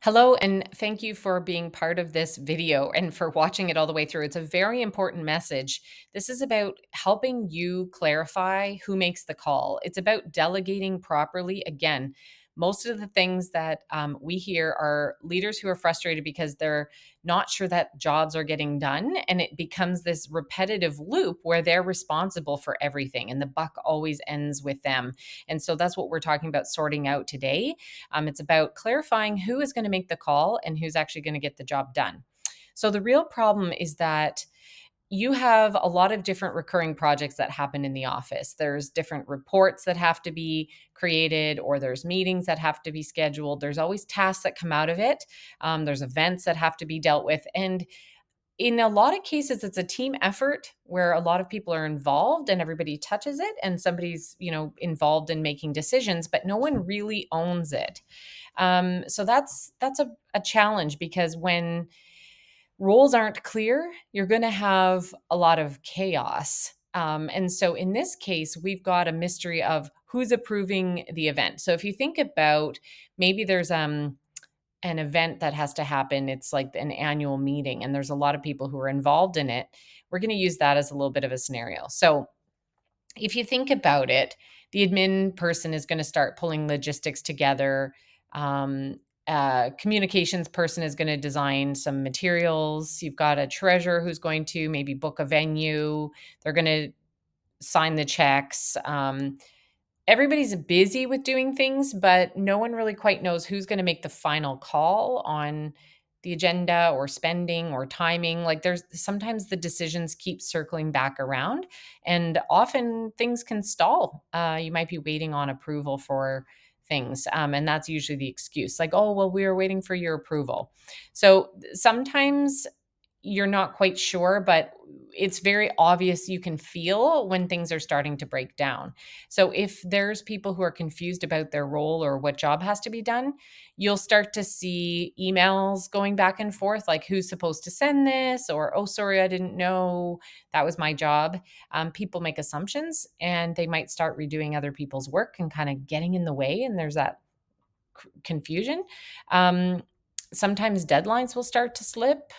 Hello, and thank you for being part of this video and for watching it all the way through. It's a very important message. This is about helping you clarify who makes the call. It's about delegating properly. Again, most of the things that we hear are leaders who are frustrated because they're not sure that jobs are getting done. And it becomes this repetitive loop where they're responsible for everything and the buck always ends with them. And so that's what we're talking about sorting out today. It's about clarifying who is going to make the call and who's actually going to get the job done. So, the real problem is that you have a lot of different recurring projects that happen in the office. There's different reports that have to be created, or there's meetings that have to be scheduled. There's always tasks that come out of it. There's events that have to be dealt with. And in a lot of cases, it's a team effort where a lot of people are involved and everybody touches it and somebody's, involved in making decisions, but no one really owns it. So that's a challenge because when roles aren't clear, you're going to have a lot of chaos. And so in this case, we've got a mystery of who's approving the event. So if you think about maybe there's an event that has to happen, it's like an annual meeting, and there's a lot of people who are involved in it. We're going to use that as a little bit of a scenario. So if you think about it, the admin person is going to start pulling logistics together. Communications person is going to design some materials. You've got a treasurer who's going to maybe book a venue. They're going to sign the checks. Everybody's busy with doing things, but no one really quite knows who's going to make the final call on the agenda or spending or timing. Like there's sometimes the decisions keep circling back around, and often things can stall. You might be waiting on approval for things. And that's usually the excuse like, oh, well, we were waiting for your approval. So sometimes you're not quite sure, but it's very obvious you can feel when things are starting to break down. So if there's people who are confused about their role or what job has to be done, you'll start to see emails going back and forth like who's supposed to send this, or oh, sorry, I didn't know that was my job. People make assumptions and they might start redoing other people's work and kind of getting in the way, and there's that confusion. Um, Sometimes deadlines will start to slip,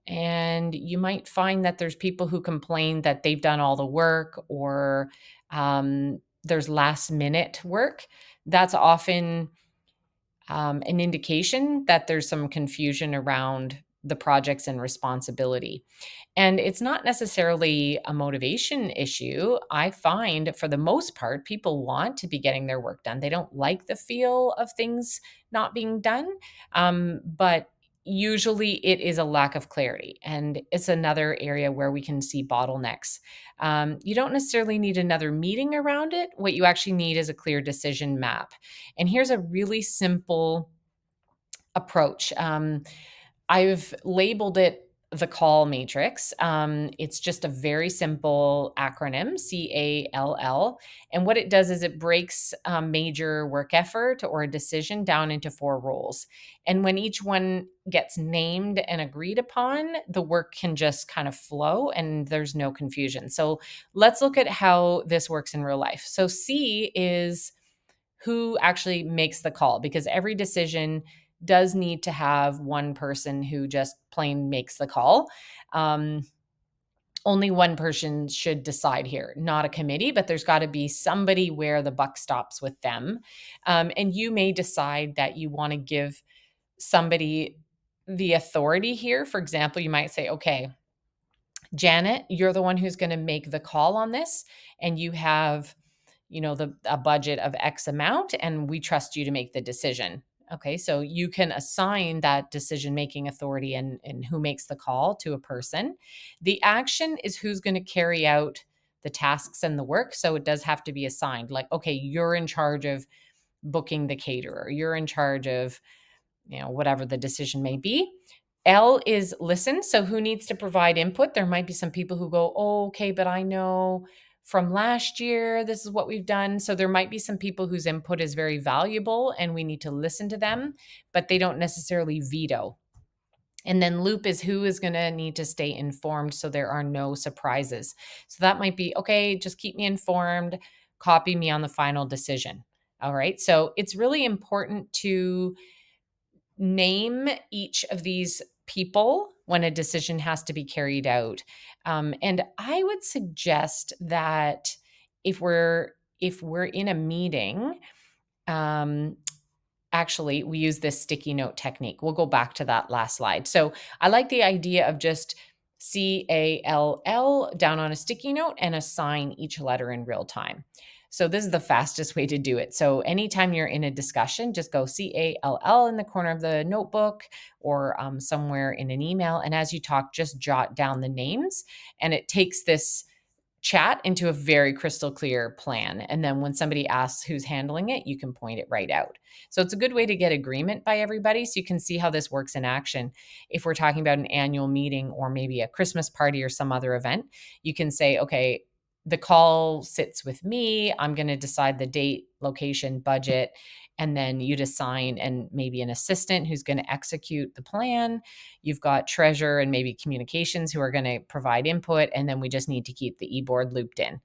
and you might find that there's people who complain that they've done all the work, or there's last minute work. That's often an indication that there's some confusion around the projects and responsibility. And it's not necessarily a motivation issue. I find for the most part, people want to be getting their work done. They don't like the feel of things not being done. But usually it is a lack of clarity. And it's another area where we can see bottlenecks. You don't necessarily need another meeting around it. What you actually need is a clear decision map. And here's a really simple approach. I've labeled it the call matrix. It's just a very simple acronym, CALL. And what it does is it breaks major work effort or a decision down into four roles. And when each one gets named and agreed upon, the work can just kind of flow and there's no confusion. So let's look at how this works in real life. So C is who actually makes the call, because every decision does need to have one person who just plain makes the call. Um, Only one person should decide here, not a committee, but there's got to be somebody where the buck stops with them. And you may decide that you want to give somebody the authority here. For example, you might say, okay, Janet, you're the one who's going to make the call on this, and you have, a budget of X amount, and we trust you to make the decision. Okay, so you can assign that decision making authority and who makes the call to a person. The action is who's going to carry out the tasks and the work. So it does have to be assigned. Like, okay, you're in charge of booking the caterer, you're in charge of whatever the decision may be. L is listen. So who needs to provide input? There might be some people who go, oh, okay, but I know from last year, this is what we've done. So there might be some people whose input is very valuable and we need to listen to them, but they don't necessarily veto. And then loop is who is going to need to stay informed so there are no surprises. So that might be, okay, just keep me informed, copy me on the final decision. All right. So it's really important to Name each of these people when a decision has to be carried out. And I would suggest that if we're in a meeting, um, actually, we use this sticky note technique. We'll go back to that last slide. So I like the idea of just CALL down on a sticky note and assign each letter in real time. So this is the fastest way to do it. So anytime you're in a discussion, just go CALL in the corner of the notebook or somewhere in an email. And as you talk, just jot down the names. And it takes this chat into a very crystal clear plan. And then when somebody asks who's handling it, you can point it right out. So it's a good way to get agreement by everybody so you can see how this works in action. If we're talking about an annual meeting or maybe a Christmas party or some other event, you can say, okay, the call sits with me. I'm going to decide the date, location, budget, and then you'd assign and maybe an assistant who's going to execute the plan. You've got treasure and maybe communications who are going to provide input, and then we just need to keep the e-board looped in.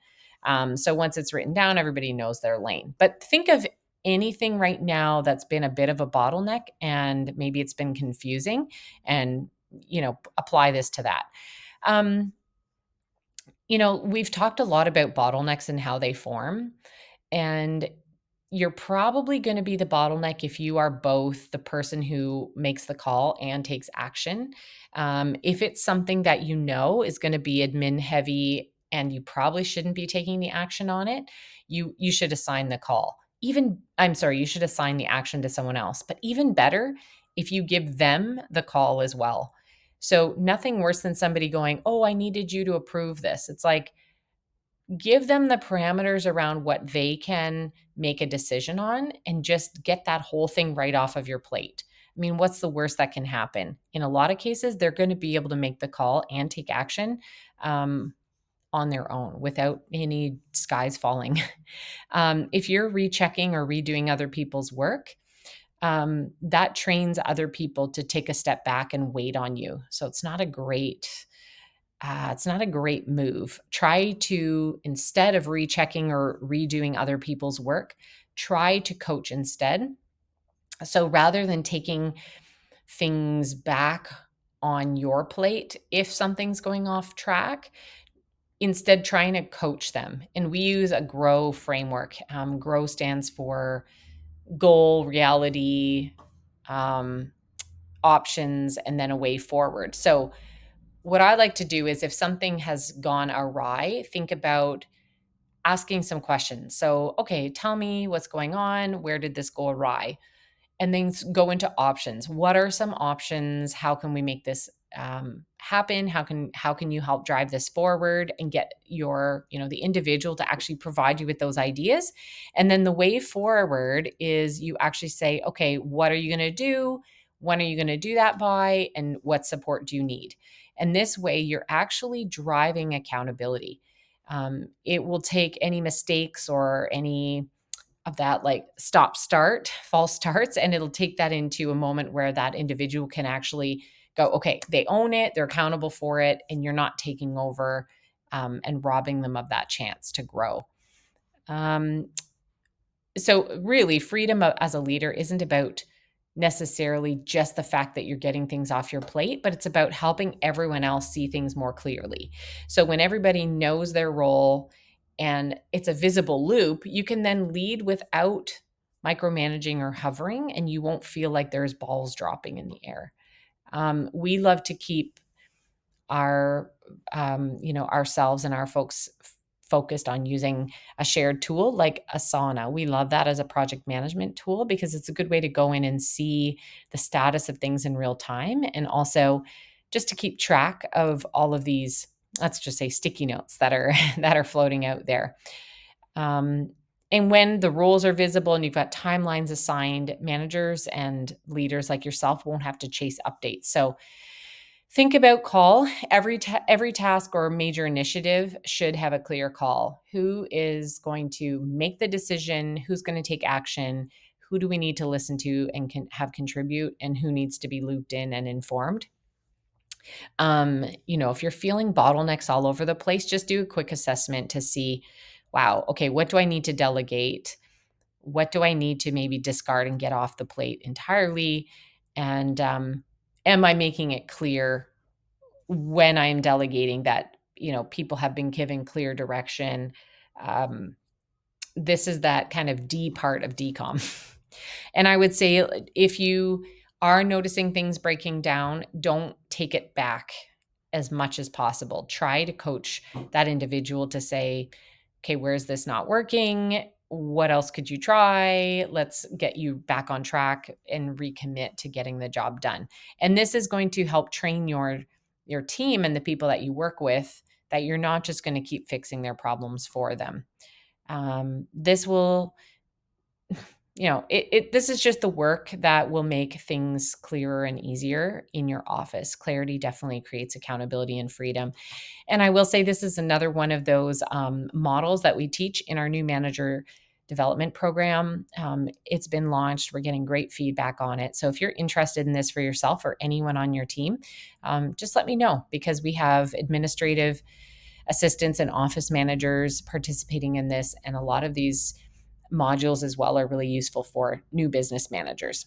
So once it's written down, everybody knows their lane. But think of anything right now that's been a bit of a bottleneck and maybe it's been confusing, and apply this to that. Um, we've talked a lot about bottlenecks and how they form. And you're probably going to be the bottleneck if you are both the person who makes the call and takes action. If it's something that is going to be admin heavy and you probably shouldn't be taking the action on it, you should assign the call. You should assign the action to someone else. But even better, if you give them the call as well. So nothing worse than somebody going, "Oh, I needed you to approve this." It's like, give them the parameters around what they can make a decision on and just get that whole thing right off of your plate. I mean, what's the worst that can happen? In a lot of cases, they're going to be able to make the call and take action on their own without any skies falling. If you're rechecking or redoing other people's work, that trains other people to take a step back and wait on you. So it's not a great move. Try to, instead of rechecking or redoing other people's work, try to coach instead. So rather than taking things back on your plate, if something's going off track, instead trying to coach them. And we use a GROW framework. GROW stands for goal, reality, um, options, and then a way forward. So what I like to do is if something has gone awry, think about asking some questions. So, okay, tell me what's going on. Where did this go awry? And then go into options. What are some options? How can we make this happen? How can you help drive this forward and get the individual to actually provide you with those ideas? And then the way forward is you actually say, okay, what are you going to do? When are you going to do that by? And what support do you need? And this way, you're actually driving accountability. It will take any mistakes or any of that like stop start false starts, and it'll take that into a moment where that individual can actually go, okay, they own it, they're accountable for it, and you're not taking over and robbing them of that chance to grow. Um, so really, freedom as a leader isn't about necessarily just the fact that you're getting things off your plate, but it's about helping everyone else see things more clearly. So when everybody knows their role and it's a visible loop, you can then lead without micromanaging or hovering, and you won't feel like there's balls dropping in the air. We love to keep our ourselves and our folks focused on using a shared tool like Asana. We love that as a project management tool because it's a good way to go in and see the status of things in real time, and also just to keep track of all of these, let's just say, sticky notes that are that are floating out there. um, and when the roles are visible and you've got timelines assigned, managers and leaders like yourself won't have to chase updates. So think about call. Every task or major initiative should have a clear call. Who is going to make the decision? Who's going to take action? Who do we need to listen to and can have contribute? And who needs to be looped in and informed? If you're feeling bottlenecks all over the place, just do a quick assessment to see, wow, okay, what do I need to delegate? What do I need to maybe discard and get off the plate entirely? And am I making it clear when I'm delegating that, people have been given clear direction? Um, this is that kind of D part of decom. And I would say if you are noticing things breaking down, don't take it back as much as possible. Try to coach that individual to say, okay, where's this not working? What else could you try? Let's get you back on track and recommit to getting the job done. And this is going to help train your team and the people that you work with, that you're not just going to keep fixing their problems for them. This will, this is just the work that will make things clearer and easier in your office. Clarity definitely creates accountability and freedom. And I will say this is another one of those models that we teach in our new manager development program. It's been launched. We're getting great feedback on it. So if you're interested in this for yourself or anyone on your team, just let me know, because we have administrative assistants and office managers participating in this. And a lot of these modules as well are really useful for new business managers.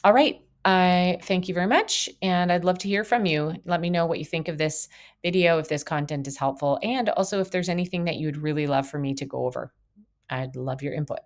All right. I thank you very much. And I'd love to hear from you. Let me know what you think of this video, if this content is helpful, and also if there's anything that you would really love for me to go over. I'd love your input.